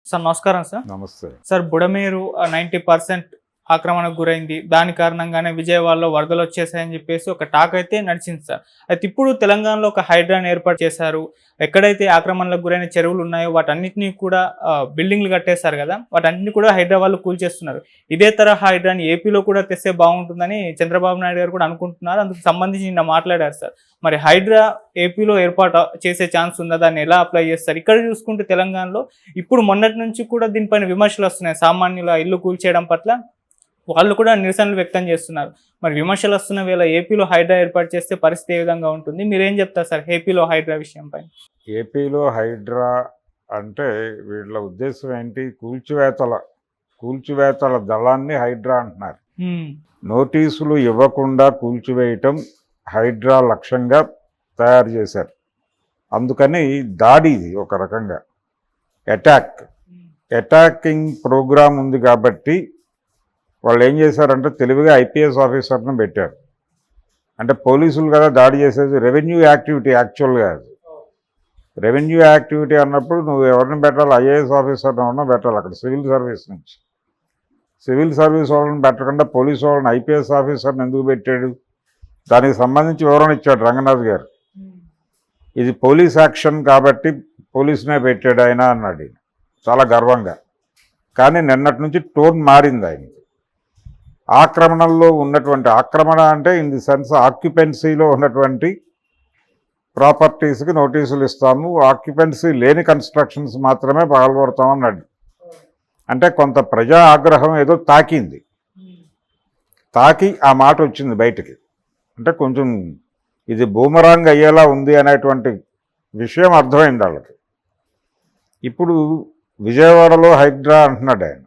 Sir నమస్కారం sir. నమస్తే. Sir Budameru 90% ఆక్రమణకు గురైంది. దాని కారణంగానే విజయవాడలో వరదలు వచ్చేసాయని చెప్పేసి ఒక టాక్ అయితే నడిచింది సార్. అయితే ఇప్పుడు తెలంగాణలో ఒక హైడ్రాని ఏర్పాటు చేశారు. ఎక్కడైతే ఆక్రమణలకు గురైన చెరువులు ఉన్నాయో వాటన్నిటిని కూడా బిల్డింగ్లు కట్టేశారు కదా, వాటన్నిటిని కూడా హైదరాబాద్లో కూల్చేస్తున్నారు. ఇదే తరహా హైడ్రాని ఏపీలో కూడా తెస్తే బాగుంటుందని చంద్రబాబు నాయుడు గారు కూడా అనుకుంటున్నారు. అందుకు సంబంధించి నిన్న మాట్లాడారు సార్. మరి హైడ్రా ఏపీలో ఏర్పాటు చేసే ఛాన్స్ ఉందా? దాన్ని ఎలా అప్లై చేస్తారు? ఇక్కడ చూసుకుంటే తెలంగాణలో ఇప్పుడు మొన్నటి నుంచి కూడా దీనిపైన విమర్శలు వస్తున్నాయి. సామాన్యుల ఇల్లు కూల్చేయడం పట్ల వాళ్ళు కూడా నిరసనలు వ్యక్తం చేస్తున్నారు. మరి విమర్శలు వస్తున్న వేళ ఏపీలో హైడ్రా ఏర్పాటు చేస్తే పరిస్థితి ఏ విధంగా ఉంటుంది? మీరేం చెప్తారు సార్ ఏపీలో హైడ్రా విషయంపై? ఏపీలో హైడ్రా అంటే వీళ్ళ ఉద్దేశం ఏంటి? కూల్చివేతల దళాన్ని హైడ్రా అంటున్నారు. నోటీసులు ఇవ్వకుండా కూల్చివేయటం హైడ్రా లక్ష్యంగా తయారు చేశారు. అందుకని దాడి, ఇది ఒక రకంగా అటాకింగ్ ప్రోగ్రామ్ ఉంది కాబట్టి వాళ్ళు ఏం చేశారంటే తెలివిగా ఐపీఎస్ ఆఫీసర్ని పెట్టారు. అంటే పోలీసులు కదా దాడి చేసేది, రెవెన్యూ యాక్టివిటీ యాక్చువల్గా. అది రెవెన్యూ యాక్టివిటీ అన్నప్పుడు నువ్వు ఎవరిని పెట్టాలి? ఐఏఎస్ ఆఫీసర్ని ఎవరినో పెట్టాలి. అక్కడ సివిల్ సర్వీస్ నుంచి సివిల్ సర్వీస్ వాళ్ళని పెట్టకుండా పోలీసు వాళ్ళని ఐపీఎస్ ఆఫీసర్ని ఎందుకు పెట్టాడు? దానికి సంబంధించి వివరణ ఇచ్చాడు రంగనాథ్ గారు. ఇది పోలీస్ యాక్షన్ కాబట్టి పోలీసునే పెట్టాడు ఆయన అన్నాడు, చాలా గర్వంగా. కానీ నిన్నటి నుంచి టోన్ మారింది ఆయనకి. ఆక్రమణలో ఉన్నటువంటి, ఆక్రమణ అంటే ఇన్ ది సెన్స్ ఆక్యుపెన్సీలో ఉన్నటువంటి ప్రాపర్టీస్కి నోటీసులు ఇస్తాము, ఆక్యుపెన్సీ లేని కన్స్ట్రక్షన్స్ మాత్రమే పగలగొడతామన్నాడు. అంటే కొంత ప్రజా ఆగ్రహం ఏదో తాకి ఆ మాట వచ్చింది బయటికి. అంటే కొంచెం ఇది బూమరాంగ్ అయ్యేలా ఉంది అనేటువంటి విషయం అర్థమైంది వాళ్ళకి. ఇప్పుడు విజయవాడలో హైడ్రా అంటున్నాడు ఆయన.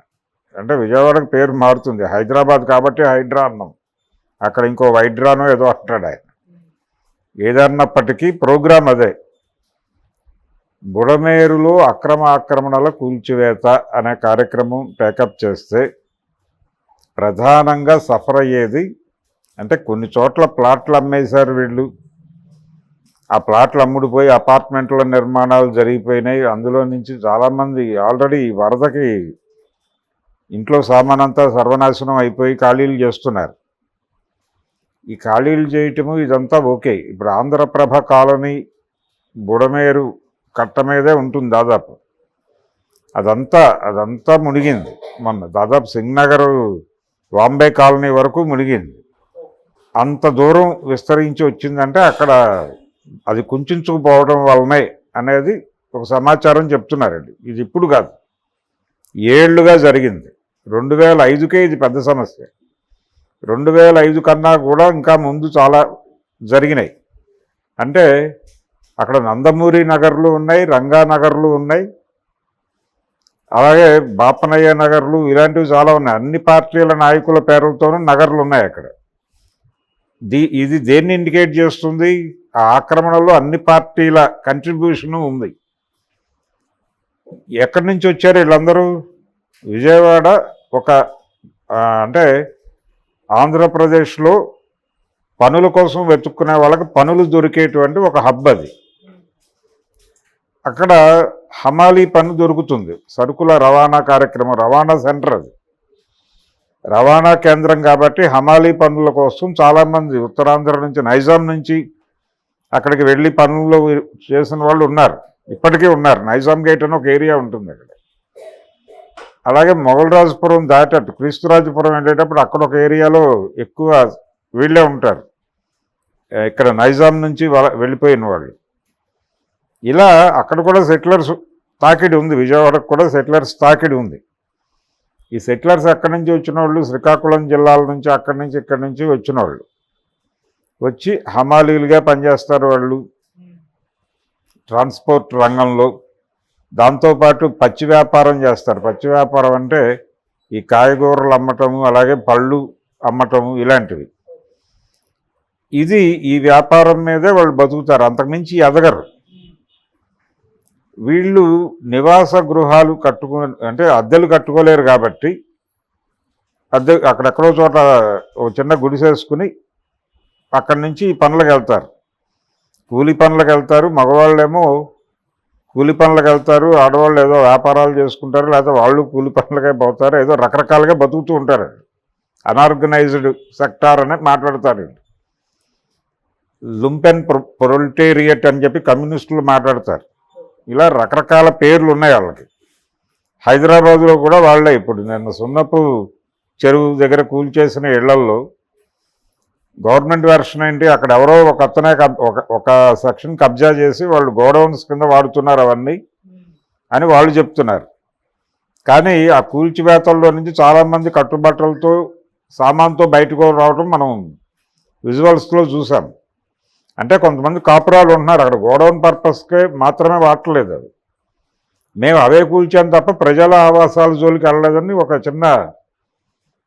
అంటే విజయవాడకి పేరు మారుతుంది, హైదరాబాద్ కాబట్టి హైడ్రా అన్నాం, అక్కడ ఇంకో వైడ్రానో ఏదో అంటాడు ఆయన. ఏదన్నప్పటికీ ప్రోగ్రాం అదే. బుడమేరులో ఆక్రమణల కూల్చివేత అనే కార్యక్రమం టేకప్ చేస్తే ప్రధానంగా సఫర్ అయ్యేది అంటే కొన్ని చోట్ల ప్లాట్లు అమ్మేశారు వీళ్ళు. ఆ ప్లాట్లు అమ్ముడుపోయి అపార్ట్మెంట్ల నిర్మాణాలు జరిగిపోయినాయి. అందులో నుంచి చాలామంది ఆల్రెడీ వరదకి ఇంట్లో సామానంతా సర్వనాశనం అయిపోయి ఖాళీలు చేస్తున్నారు. ఈ ఖాళీలు చేయటము ఇదంతా ఓకే. ఇప్పుడు ఆంధ్రప్రభ కాలనీ బుడమేరు కట్ట మీదే ఉంటుంది దాదాపు. అదంతా మునిగింది మొన్న. దాదాపు సింగ్నగర్ వాంబే కాలనీ వరకు మునిగింది. అంత దూరం విస్తరించి వచ్చిందంటే అక్కడ అది కుంచుకుపోవడం వల్లనే అనేది ఒక సమాచారం చెప్తున్నారండి. ఇది ఇప్పుడు కాదు, ఏళ్లుగా జరిగింది. 2005కే ఇది పెద్ద సమస్య. 2005 కన్నా కూడా ఇంకా ముందు చాలా జరిగినాయి. అంటే అక్కడ నందమూరి నగర్లు ఉన్నాయి, రంగానగర్లు ఉన్నాయి, అలాగే బాపనయ్య నగర్లు, ఇలాంటివి చాలా ఉన్నాయి. అన్ని పార్టీల నాయకుల పేర్లతోనూ నగర్లు ఉన్నాయి అక్కడ. ఇది దేన్ని ఇండికేట్ చేస్తుంది? ఆ ఆక్రమణలో అన్ని పార్టీల కంట్రిబ్యూషను ఉంది. ఎక్కడి నుంచి వచ్చారు వీళ్ళందరూ? విజయవాడ ఒక అంటే ఆంధ్రప్రదేశ్లో పనుల కోసం వెతుక్కునే వాళ్ళకి పనులు దొరికేటువంటి ఒక హబ్ అది. అక్కడ హమాలీ పని దొరుకుతుంది, సరుకుల రవాణా కార్యక్రమం, రవాణా సెంటర్ అది, రవాణా కేంద్రం కాబట్టి హమాలీ పనుల కోసం చాలామంది ఉత్తరాంధ్ర నుంచి, నైజాం నుంచి అక్కడికి వెళ్ళి పనుల్లో చేసిన వాళ్ళు ఉన్నారు, ఇప్పటికీ ఉన్నారు. నైజాం గేట్ అని ఒక ఏరియా ఉంటుంది అక్కడ. అలాగే మొగల్రాజపురం దాటట్టు క్రీస్తురాజపురం వెళ్ళేటప్పుడు అక్కడ ఒక ఏరియాలో ఎక్కువ వీళ్ళే ఉంటారు, ఇక్కడ నైజాం నుంచి వెళ్ళిపోయిన వాళ్ళు. ఇలా అక్కడ కూడా సెటిలర్స్ తాకిడి ఉంది, విజయవాడకు కూడా సెటిలర్స్ తాకిడి ఉంది. ఈ సెటిలర్స్ ఎక్కడి నుంచి వచ్చిన వాళ్ళు? శ్రీకాకుళం జిల్లాల నుంచి, అక్కడి నుంచి ఇక్కడి నుంచి వచ్చిన వాళ్ళు వచ్చి హమాలీలుగా పనిచేస్తారు వాళ్ళు ట్రాన్స్పోర్ట్ రంగంలో. దాంతోపాటు పచ్చి వ్యాపారం చేస్తారు. పచ్చి వ్యాపారం అంటే ఈ కాయగూరలు అమ్మటము, అలాగే పళ్ళు అమ్మటము, ఇలాంటివి. ఈ వ్యాపారం మీదే వాళ్ళు బతుకుతారు, అంతకుమించి ఎదగరు. వీళ్ళు నివాస గృహాలు అంటే అద్దెలు కట్టుకోలేరు కాబట్టి అక్కడెక్కడో చోట ఒక చిన్న గుడిసేసుకుని అక్కడి నుంచి పనులకు వెళ్తారు, కూలి పనులకు వెళ్తారు. మగవాళ్ళేమో కూలి పనులకు వెళ్తారు, ఆడవాళ్ళు ఏదో వ్యాపారాలు చేసుకుంటారు, లేకపోతే వాళ్ళు కూలి పనులకే పోతారు, ఏదో రకరకాలుగా బతుకుతూ ఉంటారు. అనార్గనైజ్డ్ సెక్టార్ అని మాట్లాడతారు. లుంపెన్ ప్రొలెటేరియట్ అని చెప్పి కమ్యూనిస్టులు మాట్లాడతారు. ఇలా రకరకాల పేర్లు ఉన్నాయి వాళ్ళకి. హైదరాబాద్లో కూడా వాళ్ళే. ఇప్పుడు నిన్న సున్నపు చెరువు దగ్గర కూల్చేసిన ఇళ్లల్లో గవర్నమెంట్ వెర్షన్ ఏంటి, అక్కడ ఎవరో ఒక అతనే ఒక సెక్షన్ కబ్జా చేసి వాళ్ళు గోడౌన్స్ కింద వాడుతున్నారు అవన్నీ అని వాళ్ళు చెప్తున్నారు. కానీ ఆ కూల్చివేతల్లో నుంచి చాలామంది కట్టుబట్టలతో సామాన్తో బయటకు రావడం మనం విజువల్స్లో చూసాం. అంటే కొంతమంది కాపురాలు ఉంటున్నారు అక్కడ, గోడౌన్ పర్పస్కే మాత్రమే వాడట్లేదు. అది మేము అవే కూల్చాం తప్ప ప్రజల ఆవాసాల జోలికి వెళ్ళలేదని ఒక చిన్న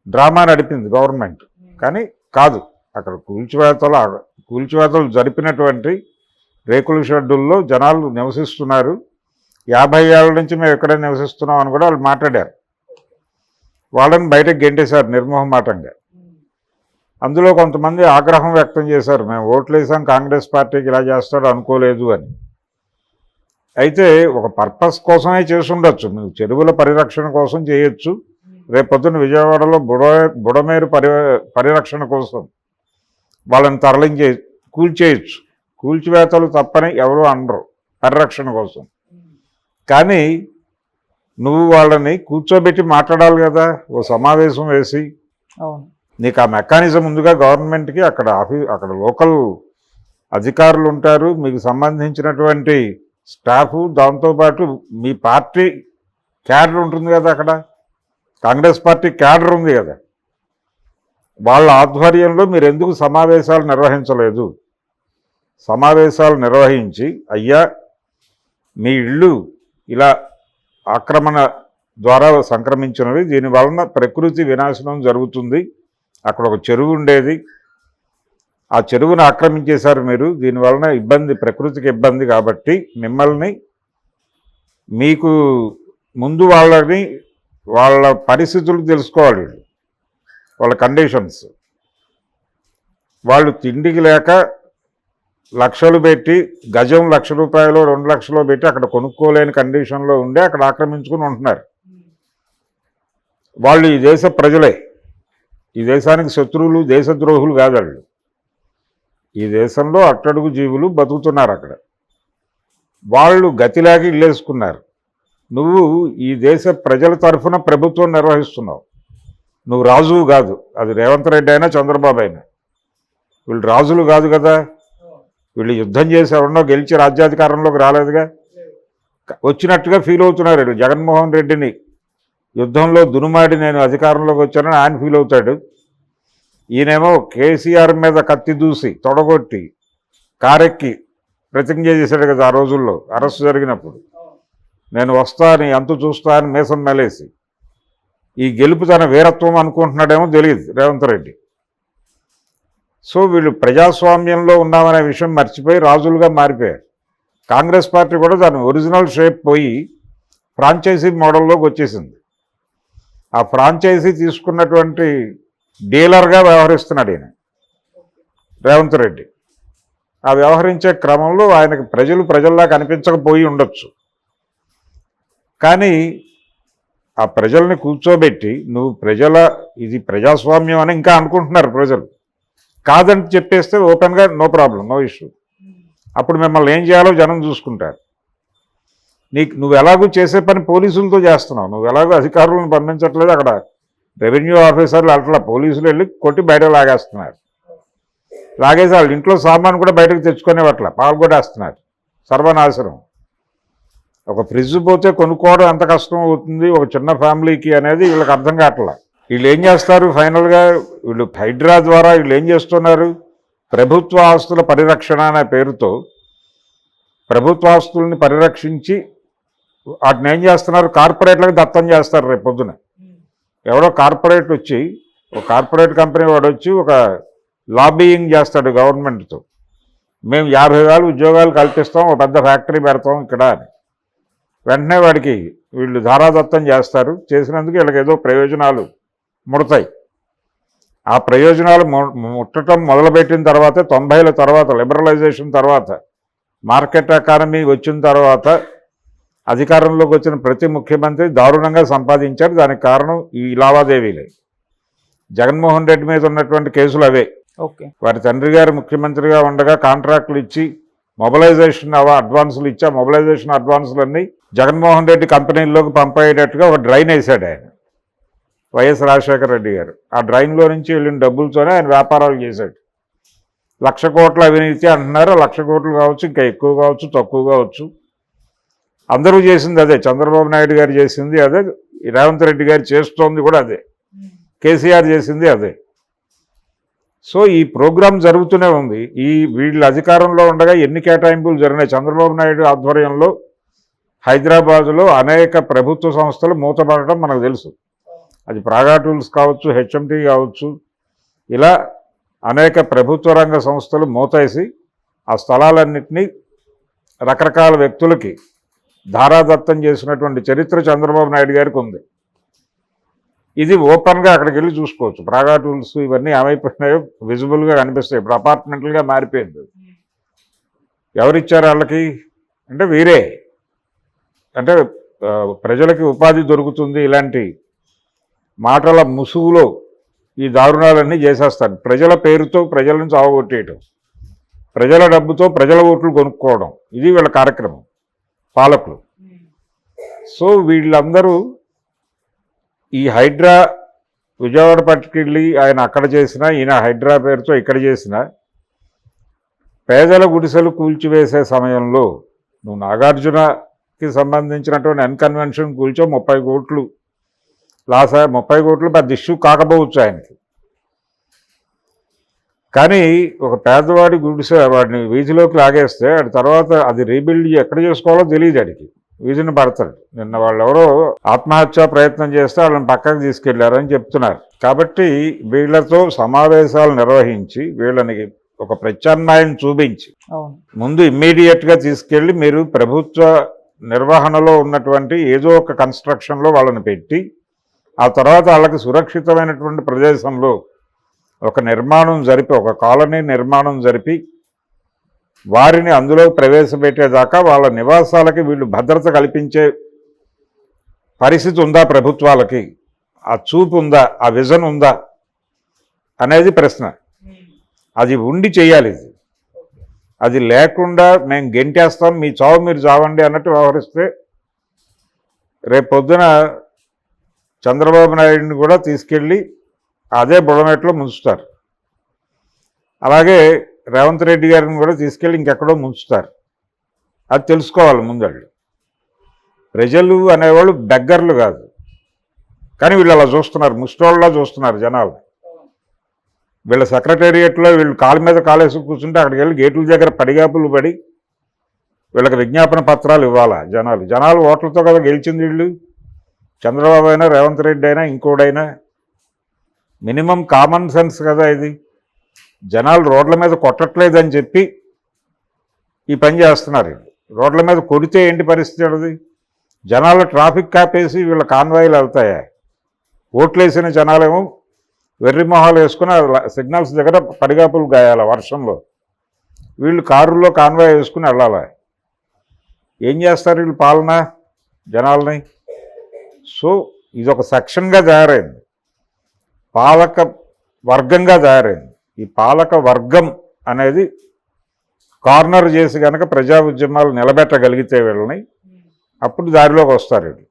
డ్రామా నడిపింది గవర్నమెంట్. కానీ కాదు, అక్కడ కూల్చివేతలు జరిపినటువంటి రేకుల షెడ్డుల్లో జనాలు నివసిస్తున్నారు. 50 ఏళ్ళ నుంచి మేము ఎక్కడే నివసిస్తున్నాం అని కూడా వాళ్ళు మాట్లాడారు. వాళ్ళని బయటకు గెంటేశారు నిర్మోహమాటంగా. అందులో కొంతమంది ఆగ్రహం వ్యక్తం చేశారు, మేము ఓట్లు వేసాం కాంగ్రెస్ పార్టీకి ఇలా చేస్తాడు అనుకోలేదు అని. అయితే ఒక పర్పస్ కోసమే చేసి ఉండొచ్చు, మీరు చెరువుల పరిరక్షణ కోసం చేయొచ్చు, రేపొద్దున విజయవాడలో బుడమేరు పరిరక్షణ కోసం వాళ్ళని కూల్చేయచ్చు. కూల్చివేతలు తప్పని ఎవరు అనరు పరిరక్షణ కోసం. కానీ నువ్వు వాళ్ళని కూర్చోబెట్టి మాట్లాడాలి కదా, ఓ సమావేశం వేసి. నీకు ఆ మెకానిజం ముందుగా గవర్నమెంట్కి అక్కడ లోకల్ అధికారులు ఉంటారు, మీకు సంబంధించినటువంటి స్టాఫ్, దాంతోపాటు మీ పార్టీ క్యాడర్ ఉంటుంది కదా, అక్కడ కాంగ్రెస్ పార్టీ క్యాడర్ ఉంది కదా, వాళ్ళ ఆధ్వర్యంలో మీరు ఎందుకు సమావేశాలు నిర్వహించలేదు? సమావేశాలు నిర్వహించి, అయ్యా మీ ఇళ్ళు ఇలా ఆక్రమణ ద్వారా సంక్రమించినవి, దీనివలన ప్రకృతి వినాశనం జరుగుతుంది, అక్కడ ఒక చెరువు ఉండేది, ఆ చెరువును ఆక్రమించేశారు మీరు, దీనివలన ఇబ్బంది, ప్రకృతికి ఇబ్బంది, కాబట్టి మిమ్మల్ని మీకు ముందు వాళ్ళ పరిస్థితులు తెలుసుకోవాలి, వాళ్ళ కండిషన్స్. వాళ్ళు తిండికి లేక లక్షలు పెట్టి, గజం ₹1,00,000 2,00,000 పెట్టి అక్కడ కొనుక్కోలేని కండిషన్లో ఉండి అక్కడ ఆక్రమించుకుని ఉంటున్నారు. వాళ్ళు ఈ దేశ ప్రజలే, ఈ దేశానికి శత్రువులు, దేశద్రోహులు కాదు వాళ్ళు. ఈ దేశంలో అట్టడుగు జీవులు బతుకుతున్నారు అక్కడ. వాళ్ళు గతిలాగి ఇల్లేసుకున్నారు. నువ్వు ఈ దేశ ప్రజల తరఫున ప్రభుత్వం నిర్వహిస్తున్నావు. నువ్వు రాజువు కాదు, అది రేవంత్ రెడ్డి అయినా చంద్రబాబు అయినా. వీళ్ళు రాజులు కాదు కదా, వీళ్ళు యుద్ధం చేసి ఎవరినో గెలిచి రాజ్యాధికారంలోకి రాలేదుగా. వచ్చినట్టుగా ఫీల్ అవుతున్నారు వీళ్ళు. జగన్మోహన్ రెడ్డిని యుద్ధంలో దునుమాడి నేను అధికారంలోకి వచ్చానని ఆయన ఫీల్ అవుతాడు. ఈయనేమో కేసీఆర్ మీద కత్తి దూసి తొడగొట్టి కారెక్కి ప్రతిజ్ఞ చేశాడు కదా ఆ రోజుల్లో అరెస్ట్ జరిగినప్పుడు, నేను వస్తా అని అంతు చూస్తా అని మీసం మెలేసి. ఈ గెలుపు తన వీరత్వం అనుకుంటున్నాడేమో తెలియదు రేవంత్ రెడ్డి. సో వీళ్ళు ప్రజాస్వామ్యంలో ఉన్నామనే విషయం మర్చిపోయి రాజులుగా మారిపోయారు. కాంగ్రెస్ పార్టీ కూడా దాని ఒరిజినల్ షేప్ పోయి ఫ్రాంచైజీ మోడల్లోకి వచ్చేసింది. ఆ ఫ్రాంచైజీ తీసుకున్నటువంటి డీలర్గా వ్యవహరిస్తున్నాడు ఈయన రేవంత్ రెడ్డి. ఆ వ్యవహరించే క్రమంలో ఆయనకు ప్రజల్లా కనిపించకపోయి ఉండొచ్చు. కానీ ఆ ప్రజల్ని కూర్చోబెట్టి నువ్వు ఇది ప్రజాస్వామ్యం అని ఇంకా అనుకుంటున్నారు ప్రజలు. కాదని చెప్పేస్తే ఓపెన్గా నో ప్రాబ్లం, నో ఇష్యూ. అప్పుడు మిమ్మల్ని ఏం చేయాలో జనం చూసుకుంటారు. నువ్వు ఎలాగూ చేసే పని పోలీసులతో చేస్తున్నావు, నువ్వు ఎలాగో అధికారులను పంపించట్లేదు. అక్కడ రెవెన్యూ ఆఫీసర్లు అట్లా పోలీసులు వెళ్ళి కొట్టి బయట లాగేస్తున్నారు. లాగేసి వాళ్ళ ఇంట్లో సామాను కూడా బయటకు తెచ్చుకునేవట్ల పాల్గొట్టేస్తున్నారు. సర్వనాశనం. ఒక ఫ్రిడ్జ్ పోతే కొనుక్కోవడం ఎంత కష్టం అవుతుంది ఒక చిన్న ఫ్యామిలీకి అనేది వీళ్ళకి అర్థం కావట్లా. వీళ్ళు ఏం చేస్తారు ఫైనల్గా, వీళ్ళు హైడ్రా ద్వారా వీళ్ళు ఏం చేస్తున్నారు, ప్రభుత్వ ఆస్తుల పరిరక్షణ అనే పేరుతో ప్రభుత్వ ఆస్తుల్ని పరిరక్షించి వాటిని ఏం చేస్తున్నారు, కార్పొరేట్లకు దత్తం చేస్తారు. రేపు పొద్దున ఎవడో కార్పొరేట్ వచ్చి, ఒక కార్పొరేట్ కంపెనీ వాడు వచ్చి ఒక లాబీయింగ్ చేస్తాడు గవర్నమెంట్తో, మేము 50,000 ఉద్యోగాలు కల్పిస్తాం, ఒక పెద్ద ఫ్యాక్టరీ పెడతాం ఇక్కడ అని. వెంటనే వాడికి వీళ్ళు ధారాదత్తం చేస్తారు. చేసినందుకు వీళ్ళకి ఏదో ప్రయోజనాలు ముడతాయి. ఆ ప్రయోజనాలు ముట్టడం మొదలుపెట్టిన తర్వాత 90ల తర్వాత లిబరలైజేషన్ తర్వాత మార్కెట్ ఎకానమీ వచ్చిన తర్వాత అధికారంలోకి వచ్చిన ప్రతి ముఖ్యమంత్రి దారుణంగా సంపాదించారు. దానికి కారణం ఈ లావాదేవీలే. జగన్మోహన్ రెడ్డి మీద ఉన్నటువంటి కేసులు అవే. ఓకే. వారి తండ్రి గారు ముఖ్యమంత్రిగా ఉండగా కాంట్రాక్టులు ఇచ్చి మొబిలైజేషన్ అడ్వాన్సులు ఇచ్చా, మొబిలైజేషన్ అడ్వాన్సులన్నీ జగన్మోహన్ రెడ్డి కంపెనీల్లోకి పంపేటట్టుగా ఒక డ్రైన్ వేశాడు ఆయన, వైఎస్ రాజశేఖర రెడ్డి గారు. ఆ డ్రైన్లో నుంచి వెళ్ళిన డబ్బులతోనే ఆయన వ్యాపారాలు చేశాడు. 1,00,000 కోట్ల అవినీతి అంటున్నారు. 1,00,000 కోట్లు కావచ్చు, ఇంకా ఎక్కువ కావచ్చు, తక్కువ కావచ్చు. అందరూ చేసింది అదే. చంద్రబాబు నాయుడు గారు చేసింది అదే, రేవంత్ రెడ్డి గారు చేస్తోంది కూడా అదే, కేసీఆర్ చేసింది అదే. సో ఈ ప్రోగ్రాం జరుగుతూనే ఉంది. వీళ్ళు అధికారంలో ఉండగా ఎన్ని కేటాయింపులు జరిగినాయి. చంద్రబాబు నాయుడు ఆధ్వర్యంలో హైదరాబాదులో అనేక ప్రభుత్వ సంస్థలు మూతపడటం మనకు తెలుసు. అది ప్రాగా టూల్స్ కావచ్చు, హెచ్ఎంటీ కావచ్చు, ఇలా అనేక ప్రభుత్వ రంగ సంస్థలు మూతేసి ఆ స్థలాలన్నింటినీ రకరకాల వ్యక్తులకి ధారాదత్తం చేసినటువంటి చరిత్ర చంద్రబాబు నాయుడు గారికి ఉంది. ఇది ఓపెన్గా అక్కడికి వెళ్ళి చూసుకోవచ్చు. ప్రాగా టూల్స్ ఇవన్నీ ఏమైపోయినాయో విజిబుల్గా కనిపిస్తాయి. ఇప్పుడు అపార్ట్మెంట్లుగా మారిపోయింది. ఎవరిచ్చారు వాళ్ళకి అంటే వీరే, అంటే ప్రజలకి ఉపాధి దొరుకుతుంది ఇలాంటి మాటల ముసుగులో ఈ దారుణాలన్నీ చేసేస్తారు. ప్రజల పేరుతో ప్రజలను చావగొట్టేయటం, ప్రజల డబ్బుతో ప్రజల ఓట్లు కొనుక్కోవడం, ఇది వీళ్ళ కార్యక్రమం పాలకులు. సో వీళ్ళందరూ ఈ హైడ్రా విజయవాడ పట్టుకెళ్ళి ఆయన అక్కడ చేసినా, ఈయన హైడ్రా పేరుతో ఇక్కడ చేసిన పేదల గుడిసెలు కూల్చివేసే సమయంలో నువ్వు నాగార్జునకి సంబంధించినటువంటి అన్కన్వెన్షన్ కూల్చో 30 కోట్లు లాస్. 30 కోట్లు పెద్ద ఇష్యూ కాకపోవచ్చు ఆయనకి. కానీ ఒక పేదవాడి గుడిసె వాడిని వీధిలోకి లాగేస్తే వాడి తర్వాత అది రీబిల్డ్ ఎక్కడ చేసుకోవాలో తెలియదు. వాడికి వీధిని పడతాడు. నిన్న వాళ్ళు ఎవరో ఆత్మహత్యా ప్రయత్నం చేస్తే వాళ్ళని పక్కకు తీసుకెళ్లారని చెప్తున్నారు. కాబట్టి వీళ్లతో సమావేశాలు నిర్వహించి వీళ్ళని ఒక ప్రత్యామ్నాయం చూపించి ముందు ఇమ్మీడియట్గా తీసుకెళ్ళి మీరు ప్రభుత్వ నిర్వహణలో ఉన్నటువంటి ఏదో ఒక కన్స్ట్రక్షన్లో వాళ్ళని పెట్టి ఆ తర్వాత వాళ్ళకి సురక్షితమైనటువంటి ప్రదేశంలో ఒక నిర్మాణం జరిపి, ఒక కాలనీ నిర్మాణం జరిపి వారిని అందులో ప్రవేశపెట్టేదాకా వాళ్ళ నివాసాలకి వీళ్ళు భద్రత కల్పించే పరిస్థితి ఉందా ప్రభుత్వాలకి? ఆ చూపు ఉందా? ఆ విజన్ ఉందా అనేది ప్రశ్న. అది ఉండి చేయాలి. ఇది అది లేకుండా మేము గెంటేస్తాం, మీ చావు మీరు చావండి అన్నట్టు వ్యవహరిస్తే రేపు పొద్దున చంద్రబాబు నాయుడిని కూడా తీసుకెళ్ళి అదే బుడమేట్లో ముంచుతారు. అలాగే రేవంత్ రెడ్డి గారిని కూడా తీసుకెళ్ళి ఇంకెక్కడో ముంచుతారు. అది తెలుసుకోవాలి ముందళ్ళు. ప్రజలు అనేవాళ్ళు బెగ్గర్లు కాదు, కానీ వీళ్ళు అలా చూస్తున్నారు, ముష్టోళ్ళలా చూస్తున్నారు జనాలు. వీళ్ళ సెక్రటేరియట్లో వీళ్ళు కాలు మీద కాలేసి కూర్చుంటే అక్కడికి వెళ్ళి గేట్ల దగ్గర పడిగాపులు పడి వీళ్ళకి విజ్ఞాపన పత్రాలు ఇవ్వాలా జనాలు ఓట్లతో కదా గెలిచింది వీళ్ళు. చంద్రబాబు అయినా రేవంత్ రెడ్డి అయినా ఇంకోడైనా మినిమం కామన్ సెన్స్ కదా ఇది. జనాలు రోడ్ల మీద కొట్టట్లేదని చెప్పి ఈ పని చేస్తున్నారు. రోడ్ల మీద కొడితే ఏంటి పరిస్థితి? అది జనాలు ట్రాఫిక్ కాపేసి వీళ్ళ కాన్వాయిలు వెళ్తాయా? ఓట్లేసిన జనాలేమో వెర్రి మొహాలు వేసుకుని సిగ్నల్స్ దగ్గర పడిగాపులు గాయాల వర్షంలో. వీళ్ళు కారుల్లో కాన్వాయ్ వేసుకుని వెళ్ళాలా? ఏం చేస్తారు వీళ్ళు పాలన జనాల్ని? సో ఇదొక సెక్షన్గా తయారైంది, పాలక వర్గంగా తయారైంది. ఈ పాలక వర్గం అనేది కార్నర్ చేసి కనుక ప్రజా ఉద్యమాలు నిలబెట్టగలిగితే వీళ్ళని అప్పుడు దారిలోకి వస్తారు వీళ్ళు.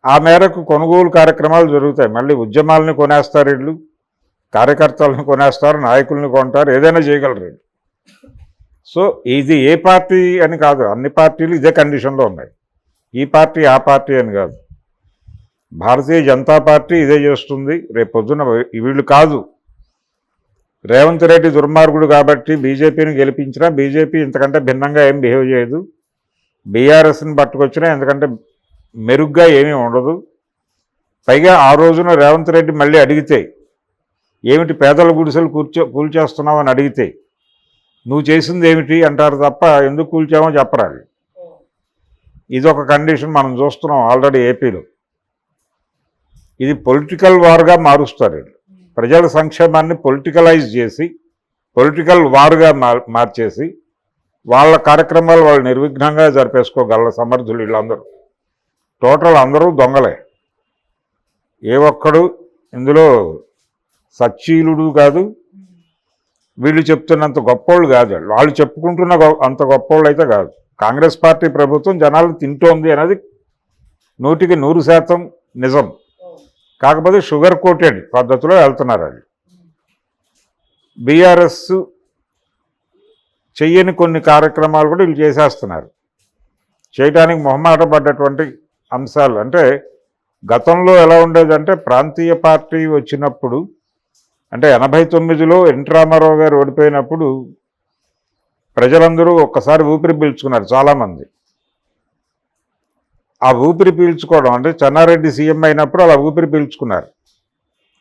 ఆ మేరకు కొనుగోలు కార్యక్రమాలు జరుగుతాయి. మళ్ళీ ఉద్యమాలని కొనేస్తారు వీళ్ళు, కార్యకర్తలను కొనేస్తారు, నాయకుల్ని కొంటారు, ఏదైనా చేయగలరు వీళ్ళు. సో ఇది ఏ పార్టీ అని కాదు, అన్ని పార్టీలు ఇదే కండిషన్లో ఉన్నాయి. ఈ పార్టీ ఆ పార్టీ అని కాదు. భారతీయ జనతా పార్టీ ఇదే చేస్తుంది. రేపు పొద్దున వీళ్ళు కాదు, రేవంత్ రెడ్డి దుర్మార్గుడు కాబట్టి బీజేపీని గెలిపించినా బీజేపీ ఇంతకంటే భిన్నంగా ఏం బిహేవ్ చేయదు. బీఆర్ఎస్ని పట్టుకొచ్చినా ఎందుకంటే మెరుగ్గా ఏమీ ఉండదు. పైగా ఆ రోజున రేవంత్ రెడ్డి మళ్ళీ అడిగితే ఏమిటి పేదల గుడిసెలు కూల్చేస్తున్నావు అని అడిగితే నువ్వు చేసింది ఏమిటి అంటారు తప్ప ఎందుకు కూల్చామో చెప్పరాలి. ఇదొక కండిషన్ మనం చూస్తున్నాం ఆల్రెడీ ఏపీలో. ఇది పొలిటికల్ వార్గా మారుస్తారు. ప్రజల సంక్షేమాన్ని పొలిటికలైజ్ చేసి పొలిటికల్ వార్గా మార్చేసి వాళ్ళ కార్యక్రమాలు వాళ్ళు నిర్విఘ్నంగా జరిపేసుకోగల సమర్థులు వీళ్ళందరూ. టోటల్ అందరూ దొంగలే. ఏ ఒక్కడు ఇందులో సచ్చీలుడు కాదు, వీళ్ళు చెప్తున్నంత గొప్పోళ్ళు కాదు. వాళ్ళు చెప్పుకుంటున్న అంత గొప్పోళ్ళు అయితే కాదు. కాంగ్రెస్ పార్టీ ప్రభుత్వం జనాలు తింటోంది అనేది 100% నిజం. కాకపోతే షుగర్ కోటెడ్ పద్ధతిలో వెళ్తున్నారు వాళ్ళు. బీఆర్ఎస్ చెయ్యని కొన్ని కార్యక్రమాలు కూడా వీళ్ళు చేసేస్తున్నారు. చేయడానికి మొహమాట పడ్డటువంటి అంశాలు అంటే గతంలో ఎలా ఉండేదంటే ప్రాంతీయ పార్టీ వచ్చినప్పుడు అంటే 89లో ఎన్టీ రామారావు గారు ఓడిపోయినప్పుడు ప్రజలందరూ ఒక్కసారి ఊపిరి పీల్చుకున్నారు చాలామంది. ఆ ఊపిరి పీల్చుకోవడం అంటే చెన్నారెడ్డి సీఎం అయినప్పుడు అలా ఊపిరి పీల్చుకున్నారు.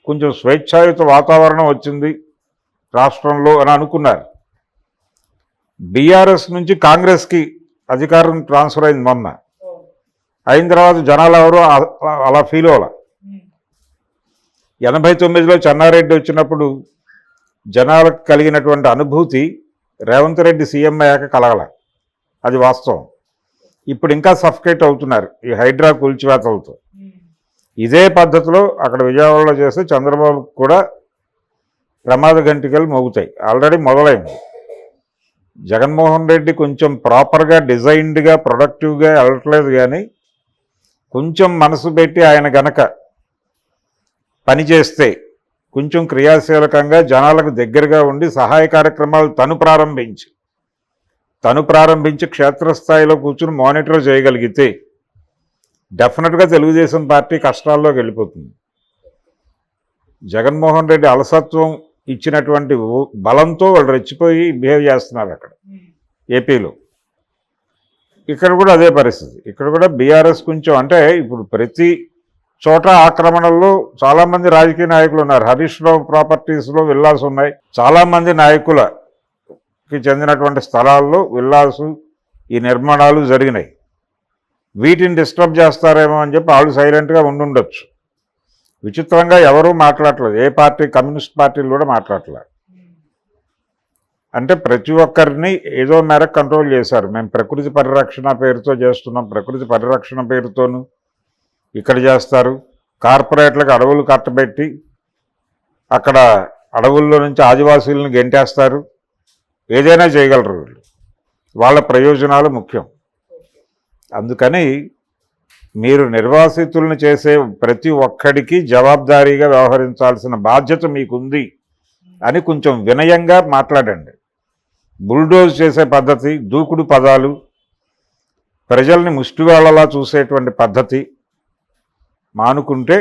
కొంచెం స్వేచ్ఛాయుత వాతావరణం వచ్చింది రాష్ట్రంలో అని అనుకున్నారు. బీఆర్ఎస్ నుంచి కాంగ్రెస్కి అధికారం ట్రాన్స్ఫర్ అయింది మొన్న. అయిన తర్వాత జనాలు ఎవరు అలా ఫీల్ అవ్వాల. 89లో చెన్నారెడ్డి వచ్చినప్పుడు జనాలకు కలిగినటువంటి అనుభూతి రేవంత్ రెడ్డి సీఎం అయ్యాక కలగల. అది వాస్తవం. ఇప్పుడు ఇంకా సఫికేట్ అవుతున్నారు ఈ హైడ్రా కూల్చివేతలతో. ఇదే పద్ధతిలో అక్కడ విజయవాడలో చేస్తే చంద్రబాబు కూడా ప్రమాద గంటికలు మోగుతాయి. ఆల్రెడీ మొదలైంది. జగన్మోహన్ రెడ్డి కొంచెం ప్రాపర్గా డిజైన్డ్గా ప్రొడక్టివ్గా వెళ్ళట్లేదు, కానీ కొంచెం మనసు పెట్టి ఆయన గనక పనిచేస్తే కొంచెం క్రియాశీలకంగా జనాలకు దగ్గరగా ఉండి సహాయ కార్యక్రమాలు తను ప్రారంభించి క్షేత్రస్థాయిలో కూర్చుని మానిటర్ చేయగలిగితే డెఫినెట్గా తెలుగుదేశం పార్టీ కష్టాల్లోకి వెళ్ళిపోతుంది. జగన్మోహన్ రెడ్డి అలసత్వం ఇచ్చినటువంటి బలంతో వాళ్ళు రెచ్చిపోయి బిహేవ్ చేస్తున్నారు అక్కడ ఏపీలో. ఇక్కడ కూడా అదే పరిస్థితి. ఇక్కడ కూడా బీఆర్ఎస్ కొంచెం అంటే ఇప్పుడు ప్రతి చోట ఆక్రమణల్లో చాలామంది రాజకీయ నాయకులు ఉన్నారు. హరీష్ రావు ప్రాపర్టీస్లో విల్లాస్ ఉన్నాయి. చాలామంది నాయకులకి చెందినటువంటి స్థలాల్లో విల్లాసు ఈ నిర్మాణాలు జరిగినాయి. వీటిని డిస్టర్బ్ చేస్తారేమో అని చెప్పి వాళ్ళు సైలెంట్గా ఉండుండొచ్చు. విచిత్రంగా ఎవరూ మాట్లాడలేదు. ఏ పార్టీ, కమ్యూనిస్ట్ పార్టీలు కూడా మాట్లాడలేదు. అంటే ప్రతి ఒక్కరిని ఏదో మేరకు కంట్రోల్ చేశారు. మేము ప్రకృతి పరిరక్షణ పేరుతో చేస్తున్నాం, ప్రకృతి పరిరక్షణ పేరుతోనూ ఇక్కడ చేస్తారు. కార్పొరేట్లకు అడవులు కట్టబెట్టి అక్కడ అడవుల్లో నుంచి ఆదివాసీలను గెంటేస్తారు. ఏదైనా చేయగలరు వీళ్ళు. వాళ్ళ ప్రయోజనాలు ముఖ్యం. అందుకని మీరు నిర్వాసితులను చేసే ప్రతి ఒక్కడికి జవాబుదారీగా వ్యవహరించాల్సిన బాధ్యత మీకుంది అని కొంచెం వినయంగా మాట్లాడండి. బుల్డోజ్ చేసే పద్ధతి, దూకుడు పదాలు, ప్రజల్ని ముష్టివాళ్ళలా చూసేటువంటి పద్ధతి మానుకుంటే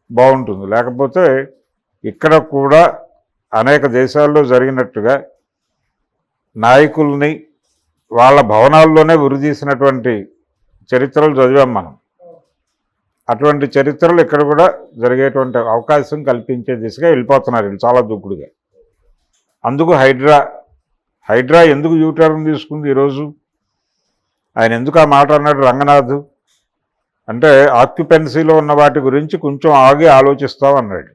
బాగుంటుంది. లేకపోతే ఇక్కడ కూడా అనేక దేశాల్లో జరిగినట్టుగా నాయకుల్ని వాళ్ళ భవనాల్లోనే ఉరిదీసినటువంటి చరిత్రలు చదివాం మనం. అటువంటి చరిత్రలు ఇక్కడ కూడా జరిగేటువంటి అవకాశం కల్పించే దిశగా వెళ్ళిపోతున్నారు వీళ్ళు చాలా దూకుడుగా. అందుకు హైడ్రా ఎందుకు యూటర్న్ తీసుకుంది ఈరోజు? ఆయన ఎందుకు ఆ మాట అన్నాడు రంగనాథ్ అంటే ఆక్యుపెన్సీలో ఉన్న వాటి గురించి కొంచెం ఆగి ఆలోచిస్తాం అన్నాడు.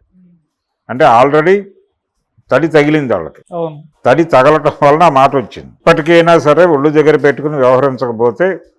అంటే ఆల్రెడీ తడి తగిలింది వాళ్ళకి. తడి తగలటం వలన ఆ మాట వచ్చింది. ఇప్పటికైనా సరే ఒళ్ళు దగ్గర పెట్టుకుని వ్యవహరించకపోతే